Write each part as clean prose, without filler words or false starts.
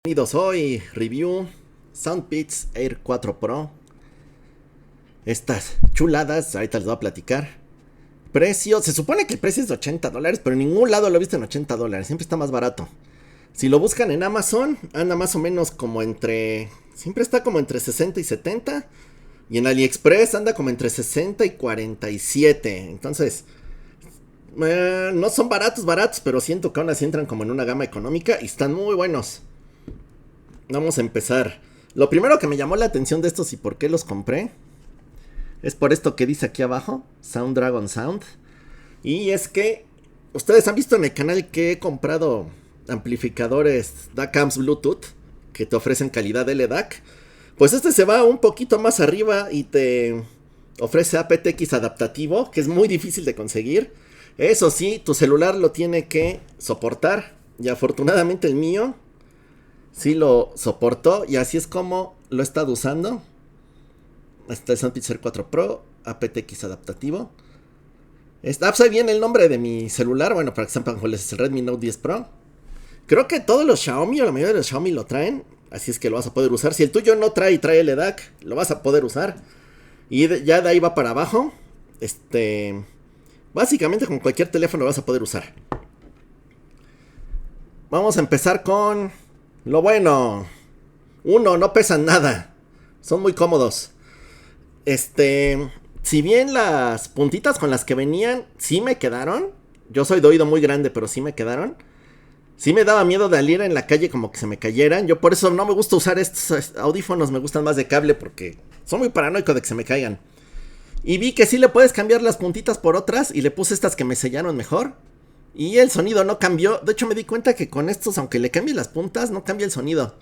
Bienvenidos hoy, review Soundbeats Air 4 Pro. Estas chuladas, ahorita les voy a platicar. Precio, se supone que el precio es de $80, pero en ningún lado lo he visto en $80, siempre está más barato. Si lo buscan en Amazon, anda más o menos como siempre está como entre 60 y 70. Y en AliExpress anda como entre 60 y 47. Entonces, no son baratos, pero siento que aún así entran como en una gama económica y están muy buenos. Vamos a empezar. Lo primero que me llamó la atención de estos y por qué los compré es por esto que dice aquí abajo, Sound Dragon Sound. Y es que ustedes han visto en el canal que he comprado amplificadores DAC-Amps Bluetooth que te ofrecen calidad LDAC. Pues este se va un poquito más arriba y te ofrece aptX adaptativo, que es muy difícil de conseguir. Eso sí, tu celular lo tiene que soportar. Y afortunadamente el mío sí lo soportó y así es como lo he estado usando. Está el Soundbeats Air 4 Pro, aptX adaptativo. Pues ahí viene el nombre de mi celular, bueno, para que sepan cuál es el Redmi Note 10 Pro. Creo que todos los Xiaomi o la mayoría de los Xiaomi lo traen, así es que lo vas a poder usar. Si el tuyo no trae LDAC, lo vas a poder usar. Y ya de ahí va para abajo. Básicamente con cualquier teléfono lo vas a poder usar. Vamos a empezar con lo bueno. Uno, no pesan nada. Son muy cómodos. Si bien las puntitas con las que venían sí me quedaron. Yo soy de oído muy grande, pero sí me quedaron. Sí me daba miedo de salir en la calle como que se me cayeran. Yo por eso no me gusta usar estos audífonos. Me gustan más de cable porque soy muy paranoico de que se me caigan. Y vi que sí le puedes cambiar las puntitas por otras. Y le puse estas que me sellaron mejor. Y el sonido no cambió. De hecho me di cuenta que con estos, aunque le cambie las puntas, no cambia el sonido.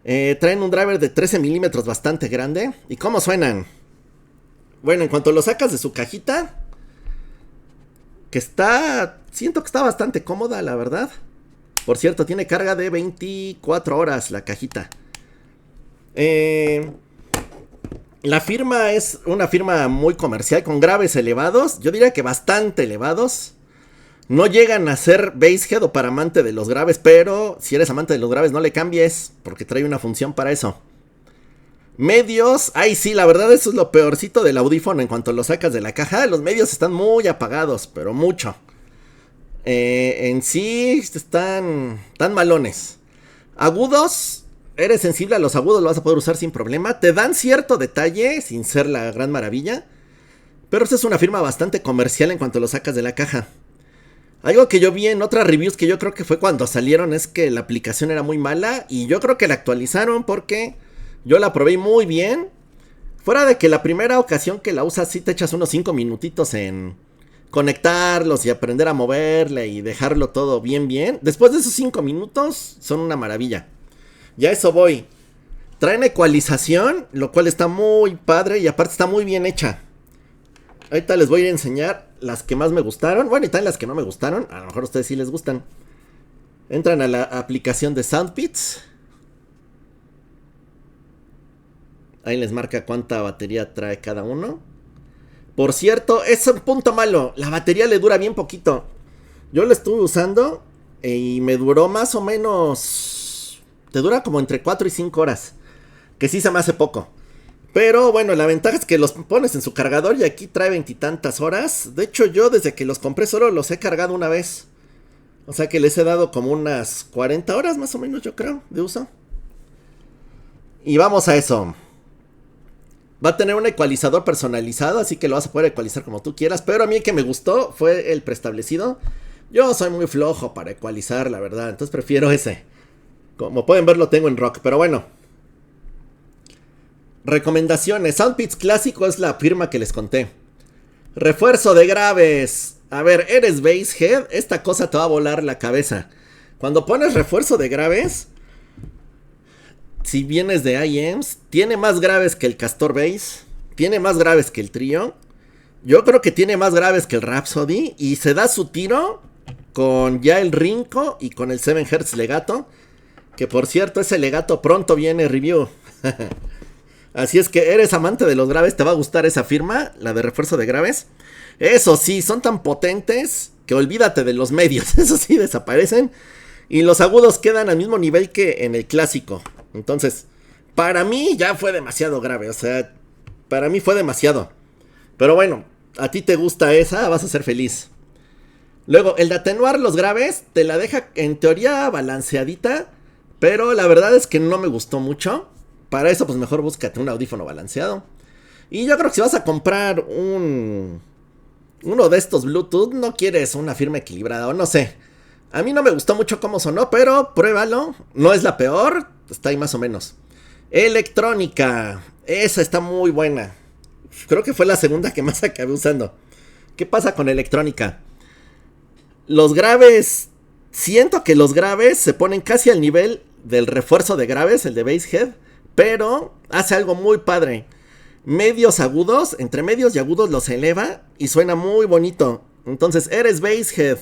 Traen un driver de 13 milímetros bastante grande. ¿Y cómo suenan? Bueno, en cuanto lo sacas de su cajita, siento que está bastante cómoda, la verdad. Por cierto, tiene carga de 24 horas la cajita. La firma es una firma muy comercial, con graves elevados. Yo diría que bastante elevados. No llegan a ser basshead o para amante de los graves, pero si eres amante de los graves no le cambies, porque trae una función para eso. Medios, ay sí, la verdad eso es lo peorcito del audífono en cuanto lo sacas de la caja. Los medios están muy apagados, pero mucho. En sí están tan malones. Agudos, eres sensible a los agudos, lo vas a poder usar sin problema. Te dan cierto detalle, sin ser la gran maravilla, pero esta es una firma bastante comercial en cuanto lo sacas de la caja. Algo que yo vi en otras reviews que yo creo que fue cuando salieron es que la aplicación era muy mala y yo creo que la actualizaron porque yo la probé muy bien. Fuera de que la primera ocasión que la usas sí te echas unos 5 minutitos en conectarlos y aprender a moverle y dejarlo todo bien. Después de esos 5 minutos son una maravilla. Ya a eso voy. Traen ecualización, lo cual está muy padre y aparte está muy bien hecha. Ahorita les voy a enseñar las que más me gustaron. Bueno, y también las que no me gustaron. A lo mejor a ustedes sí les gustan. Entran a la aplicación de Soundbeats. Ahí les marca cuánta batería trae cada uno. Por cierto, es un punto malo. La batería le dura bien poquito. Yo lo estuve usando y me duró más o menos... Te dura como entre 4 y 5 horas. Que sí se me hace poco. Pero bueno, la ventaja es que los pones en su cargador y aquí trae 20 y tantas horas. De hecho yo desde que los compré solo los he cargado una vez. O sea que les he dado como unas 40 horas más o menos yo creo de uso. Y vamos a eso. Va a tener un ecualizador personalizado, así que lo vas a poder ecualizar como tú quieras. Pero a mí el que me gustó fue el preestablecido. Yo soy muy flojo para ecualizar, la verdad. Entonces prefiero ese. Como pueden ver lo tengo en rock, pero bueno. Recomendaciones. Soundbeats clásico es la firma que les conté. Refuerzo de graves. A ver, eres basshead, esta cosa te va a volar la cabeza. Cuando pones refuerzo de graves, si vienes de IEMS, tiene más graves que el Castor Bass, tiene más graves que el Trio. Yo creo que tiene más graves que el Rhapsody y se da su tiro con ya el Rinco y con el 7 Hz Legato. Que por cierto, ese Legato pronto viene review. Así es que eres amante de los graves, te va a gustar esa firma, la de refuerzo de graves. Eso sí, son tan potentes que olvídate de los medios, eso sí, desaparecen. Y los agudos quedan al mismo nivel que en el clásico. Entonces, para mí ya fue demasiado grave. O sea, para mí fue demasiado. Pero bueno, a ti te gusta esa, vas a ser feliz. Luego, el de atenuar los graves te la deja en teoría balanceadita. Pero la verdad es que no me gustó mucho. Para eso, pues mejor búscate un audífono balanceado. Y yo creo que si vas a comprar uno de estos Bluetooth, no quieres una firma equilibrada o no sé. A mí no me gustó mucho cómo sonó, pero pruébalo. No es la peor, está ahí más o menos. Electrónica, esa está muy buena. Creo que fue la segunda que más acabé usando. ¿Qué pasa con electrónica? Los graves, siento que los graves se ponen casi al nivel del refuerzo de graves, el de Basshead, pero hace algo muy padre. Medios agudos, entre medios y agudos los eleva y suena muy bonito. Entonces eres Basshead,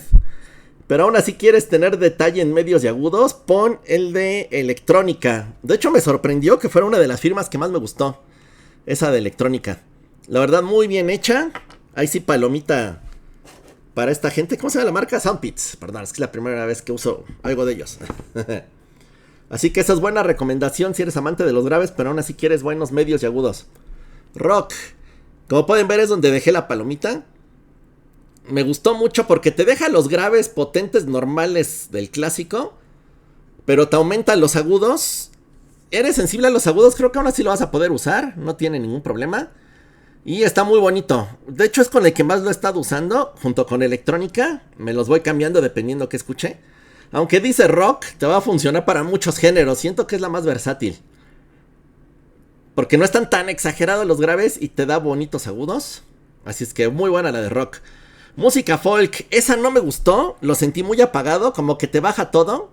pero aún así quieres tener detalle en medios y agudos, pon el de electrónica. De hecho me sorprendió que fuera una de las firmas que más me gustó, esa de electrónica. La verdad muy bien hecha. Ahí sí palomita para esta gente. ¿Cómo se llama la marca? Soundpits. Perdón, es que es la primera vez que uso algo de ellos. Así que esa es buena recomendación si eres amante de los graves, pero aún así quieres buenos medios y agudos. Rock, como pueden ver es donde dejé la palomita. Me gustó mucho porque te deja los graves potentes normales del clásico, pero te aumenta los agudos. Eres sensible a los agudos, creo que aún así lo vas a poder usar, no tiene ningún problema. Y está muy bonito, de hecho es con el que más lo he estado usando, junto con electrónica. Me los voy cambiando dependiendo que escuche. Aunque dice rock, te va a funcionar para muchos géneros, siento que es la más versátil. Porque no están tan exagerados los graves y te da bonitos agudos. Así es que muy buena la de rock. Música folk, esa no me gustó. Lo sentí muy apagado, como que te baja todo.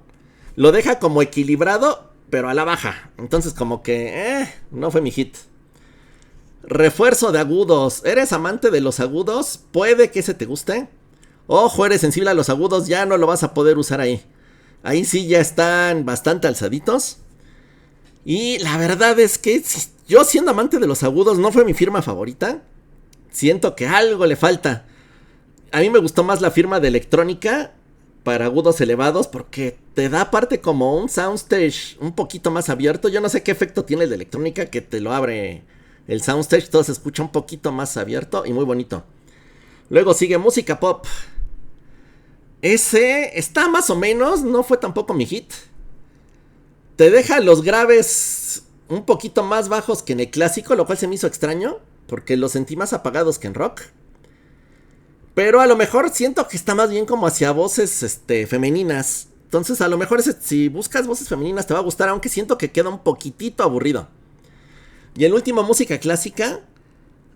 Lo deja como equilibrado, pero a la baja. Entonces como que, no fue mi hit. Refuerzo de agudos. ¿Eres amante de los agudos? Puede que ese te guste. Ojo, eres sensible a los agudos, ya no lo vas a poder usar ahí. Ahí sí ya están bastante alzaditos. Y la verdad es que yo siendo amante de los agudos no fue mi firma favorita. Siento que algo le falta. A mí me gustó más la firma de electrónica para agudos elevados porque te da aparte como un soundstage un poquito más abierto. Yo no sé qué efecto tiene el de electrónica que te lo abre el soundstage. Todo se escucha un poquito más abierto y muy bonito. Luego sigue música pop. Ese está más o menos, no fue tampoco mi hit. Te deja los graves un poquito más bajos que en el clásico, lo cual se me hizo extraño, porque los sentí más apagados que en rock. Pero a lo mejor siento que está más bien como hacia voces femeninas. Entonces a lo mejor si buscas voces femeninas te va a gustar, aunque siento que queda un poquitito aburrido. Y el último, música clásica.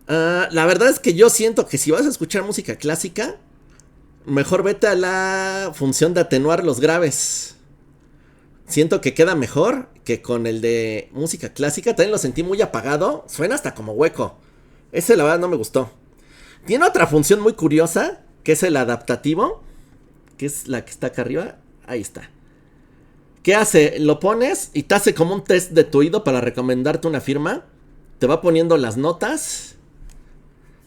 La verdad es que yo siento que si vas a escuchar música clásica, mejor vete a la función de atenuar los graves. Siento que queda mejor que con el de música clásica. También lo sentí muy apagado. Suena hasta como hueco. Ese la verdad no me gustó. Tiene otra función muy curiosa, que es el adaptativo, que es la que está acá arriba. Ahí está. ¿Qué hace? Lo pones y te hace como un test de tu oído para recomendarte una firma. Te va poniendo las notas.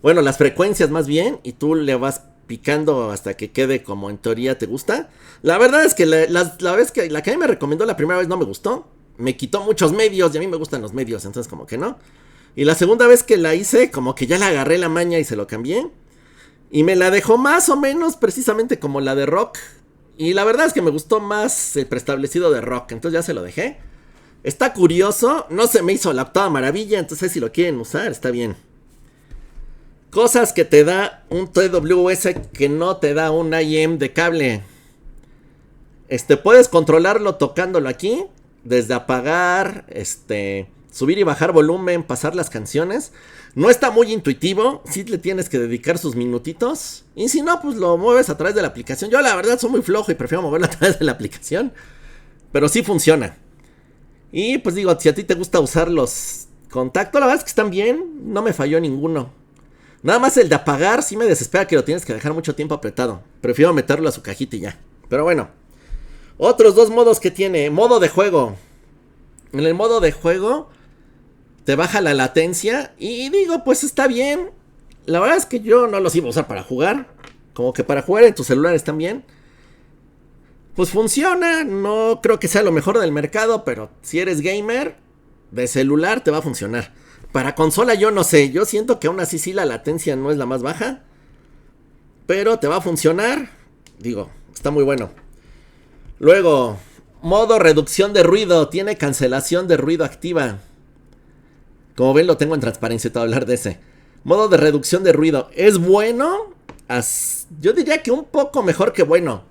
Bueno, las frecuencias más bien. Y tú le vas picando hasta que quede como en teoría te gusta. La verdad es que la vez que a mí me recomendó la primera vez no me gustó. Me quitó muchos medios y a mí me gustan los medios, entonces como que no. Y la segunda vez que la hice, como que ya le agarré la maña y se lo cambié. Y me la dejó más o menos precisamente como la de rock. Y la verdad es que me gustó más el preestablecido de rock, entonces ya se lo dejé. Está curioso, no se me hizo la octava maravilla, entonces si lo quieren usar está bien. Cosas que te da un TWS que no te da un IM de cable. Puedes controlarlo tocándolo aquí. Desde apagar, subir y bajar volumen, pasar las canciones. No está muy intuitivo. Sí le tienes que dedicar sus minutitos. Y si no, pues lo mueves a través de la aplicación. Yo la verdad soy muy flojo y prefiero moverlo a través de la aplicación. Pero sí funciona. Y pues digo, si a ti te gusta usar los contactos, la verdad es que están bien. No me falló ninguno. Nada más el de apagar sí me desespera que lo tienes que dejar mucho tiempo apretado. Prefiero meterlo a su cajita y ya. Pero bueno. Otros dos modos que tiene. Modo de juego. En el modo de juego te baja la latencia. Y digo, pues está bien. La verdad es que yo no los iba a usar para jugar. Como que para jugar en tu celular están bien. Pues funciona, no creo que sea lo mejor del mercado, pero si eres gamer, de celular te va a funcionar. Para consola yo no sé, yo siento que aún así sí la latencia no es la más baja, pero te va a funcionar, digo, está muy bueno. Luego, modo reducción de ruido, tiene cancelación de ruido activa. Como ven lo tengo en transparencia, te voy a hablar de ese. Modo de reducción de ruido, ¿es bueno? Yo diría que un poco mejor que bueno.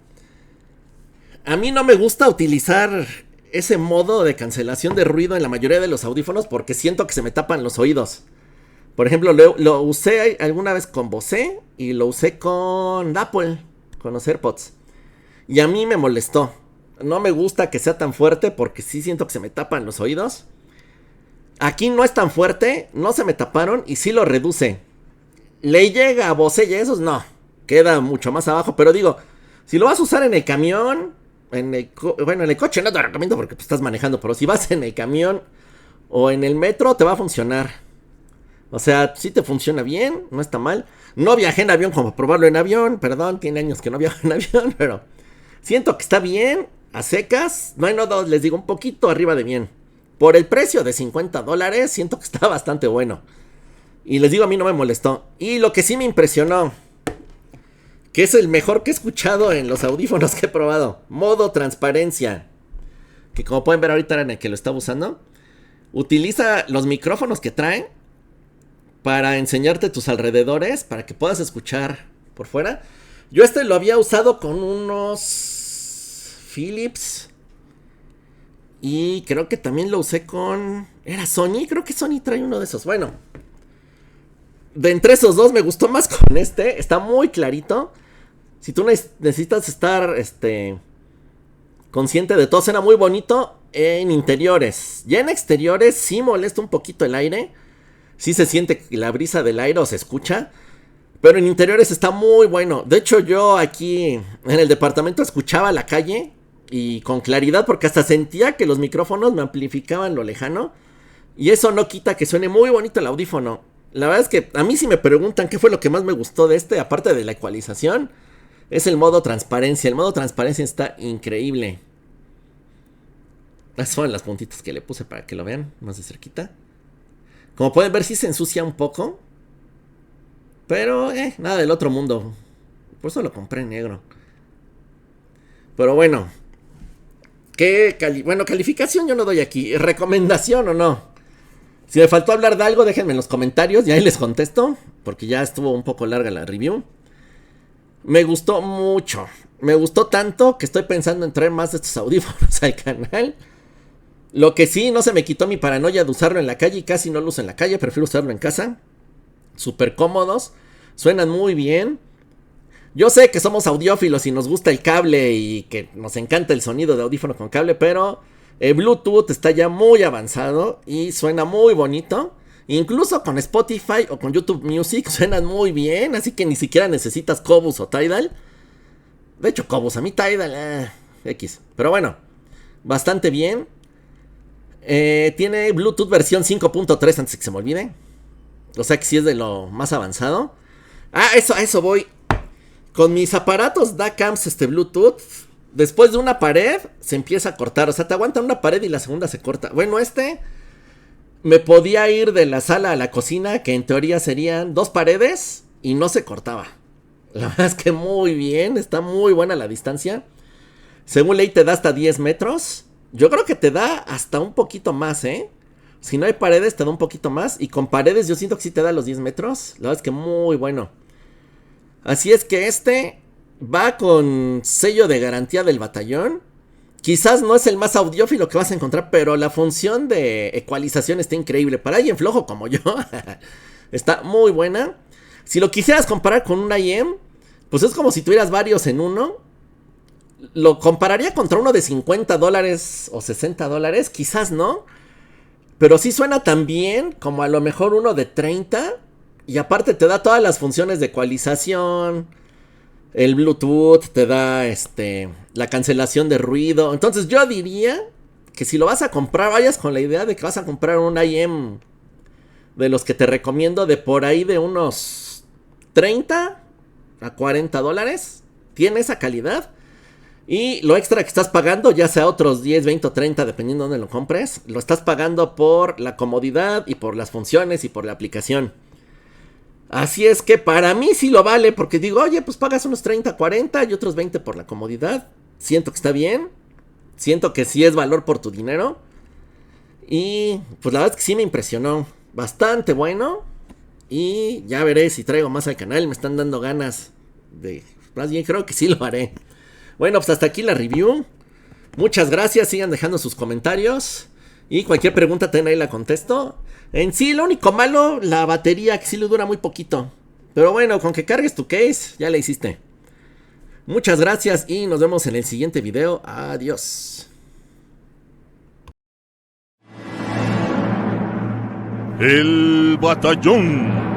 A mí no me gusta utilizar ese modo de cancelación de ruido en la mayoría de los audífonos porque siento que se me tapan los oídos. Por ejemplo, lo usé alguna vez con Bose y lo usé con Apple, con los AirPods. Y a mí me molestó. No me gusta que sea tan fuerte porque sí siento que se me tapan los oídos. Aquí no es tan fuerte, no se me taparon y sí lo reduce. ¿Le llega a Bose y esos? No, queda mucho más abajo. Pero digo, si lo vas a usar en el camión, en el coche no te lo recomiendo porque pues, estás manejando. Pero si vas en el camión o en el metro te va a funcionar. O sea, sí te funciona bien, no está mal. No viajé en avión como probarlo en avión, perdón, tiene años que no viajo en avión, pero siento que está bien, a secas. No, les digo un poquito arriba de bien. Por el precio de $50, siento que está bastante bueno. Y les digo, a mí no me molestó. Y lo que sí me impresionó, que es el mejor que he escuchado en los audífonos que he probado, modo transparencia. Que como pueden ver ahorita en el que lo estaba usando, utiliza los micrófonos que trae para enseñarte tus alrededores, para que puedas escuchar por fuera. Yo lo había usado con unos Philips. Y creo que también lo usé con... ¿Era Sony? Creo que Sony trae uno de esos. Bueno, de entre esos dos me gustó más con este. Está muy clarito. Si tú necesitas estar consciente de todo, suena muy bonito en interiores. Ya en exteriores sí molesta un poquito el aire. Sí se siente la brisa del aire o se escucha. Pero en interiores está muy bueno. De hecho yo aquí en el departamento escuchaba la calle y con claridad porque hasta sentía que los micrófonos me amplificaban lo lejano. Y eso no quita que suene muy bonito el audífono. La verdad es que a mí si me preguntan qué fue lo que más me gustó de aparte de la ecualización, es el modo transparencia. El modo transparencia está increíble. Esas fueron las puntitas que le puse para que lo vean más de cerquita. Como pueden ver sí se ensucia un poco. Pero nada del otro mundo. Por eso lo compré en negro. Pero bueno. Calificación yo no doy aquí. ¿Recomendación o no? Si me faltó hablar de algo, déjenme en los comentarios y ahí les contesto. Porque ya estuvo un poco larga la review. Me gustó mucho. Me gustó tanto que estoy pensando en traer más de estos audífonos al canal. Lo que sí, no se me quitó mi paranoia de usarlo en la calle. Y casi no lo uso en la calle, prefiero usarlo en casa. Súper cómodos. Suenan muy bien. Yo sé que somos audiófilos y nos gusta el cable y que nos encanta el sonido de audífono con cable, pero el Bluetooth está ya muy avanzado y suena muy bonito. Incluso con Spotify o con YouTube Music suenan muy bien, así que ni siquiera necesitas Qobuz o Tidal. De hecho, Qobuz, a mí Tidal, X. Pero bueno, bastante bien. Tiene Bluetooth versión 5.3 antes de que se me olvide. O sea que sí es de lo más avanzado. A eso voy. Con mis aparatos DACAMS Bluetooth, después de una pared se empieza a cortar. O sea, te aguanta una pared y la segunda se corta. Bueno, me podía ir de la sala a la cocina, que en teoría serían 2 paredes, y no se cortaba. La verdad es que muy bien, está muy buena la distancia. Según ley te da hasta 10 metros. Yo creo que te da hasta un poquito más, Si no hay paredes te da un poquito más. Y con paredes yo siento que sí te da los 10 metros. La verdad es que muy bueno. Así es que va con sello de garantía del batallón. Quizás no es el más audiófilo que vas a encontrar, pero la función de ecualización está increíble. Para alguien flojo como yo, está muy buena. Si lo quisieras comparar con un IM, pues es como si tuvieras varios en uno. Lo compararía contra uno de $50 o $60, quizás no. Pero sí suena tan bien como a lo mejor uno de 30. Y aparte te da todas las funciones de ecualización. El Bluetooth te da la cancelación de ruido. Entonces yo diría que si lo vas a comprar, vayas con la idea de que vas a comprar un IM de los que te recomiendo, de por ahí de unos $30 a $40. Tiene esa calidad. Y lo extra que estás pagando, ya sea otros 10, 20 o 30, dependiendo de dónde lo compres, lo estás pagando por la comodidad y por las funciones y por la aplicación. Así es que para mí sí lo vale, porque digo, oye, pues pagas unos 30, 40 y otros 20 por la comodidad. Siento que está bien. Siento que sí es valor por tu dinero. Y pues la verdad es que sí me impresionó. Bastante bueno. Y ya veré si traigo más al canal. Me están dando ganas de... Más bien creo que sí lo haré. Bueno, pues hasta aquí la review. Muchas gracias. Sigan dejando sus comentarios. Y cualquier pregunta ahí la contesto. En sí, lo único malo, la batería, que sí le dura muy poquito. Pero bueno, con que cargues tu case, ya la hiciste. Muchas gracias y nos vemos en el siguiente video. Adiós. El batallón.